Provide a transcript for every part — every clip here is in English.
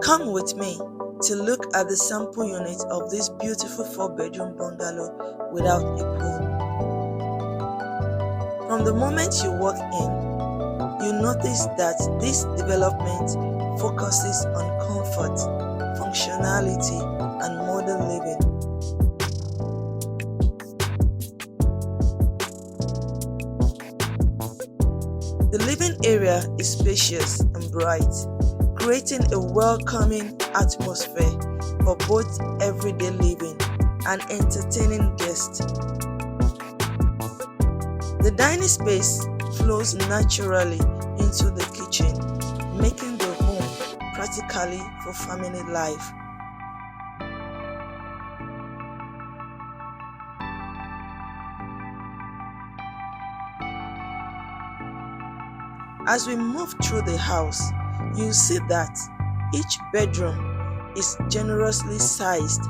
Come with me to look at the sample unit of this beautiful 4-bedroom bungalow without a pool. From the moment you walk in, you notice that this development focuses on comfort, functionality, and modern living. The living area is spacious and bright, creating a welcoming atmosphere for both everyday living and entertaining guests. The dining space flows naturally into the kitchen, making the home practically for family life. As we move through the house, you see that each bedroom is generously sized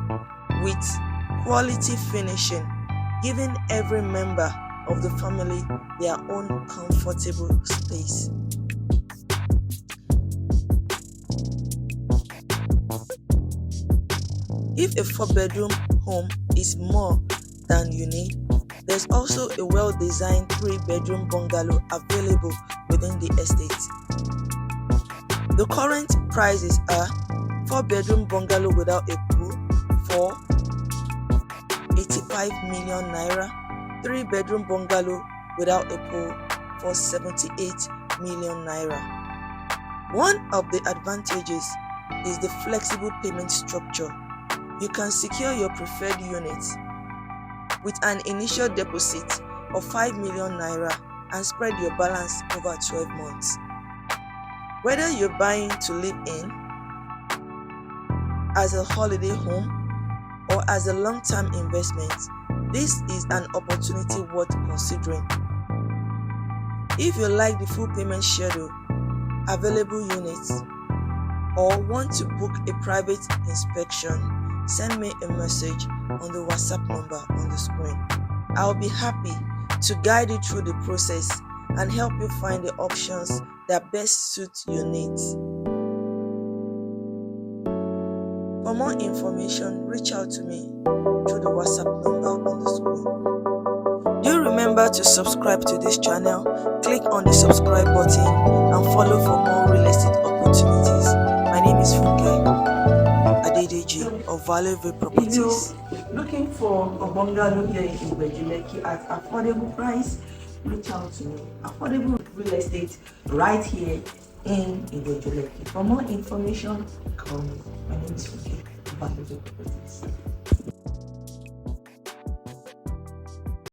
with quality finishing, giving every member of the family their own comfortable space. If a 4-bedroom home is more than you need, there's also a well-designed 3-bedroom bungalow available within the estate. The current prices are 4-bedroom bungalow without a pool for 85 million naira, 3-bedroom bungalow without a pool for 78 million naira. One of the advantages is the flexible payment structure. You can secure your preferred unit with an initial deposit of 5 million naira and spread your balance over 12 months. Whether you're buying to live in, as a holiday home, or as a long-term investment, this is an opportunity worth considering. If you like the full payment schedule, available units, or want to book a private inspection, send me a message on the WhatsApp number on the screen. I'll be happy to guide you through the process and help you find the options that best suit your needs. For more information, reach out to me through the WhatsApp number on the screen. Do remember to subscribe to this channel, click on the subscribe button and follow for more real estate opportunities. My name is Funke Adedeji of Valuable Properties. If you're looking for a bungalow here in Lekki at affordable price, reach out to me. Affordable real estate right here in Lekki. For more information, call me. My name is Funke of Valuable Properties.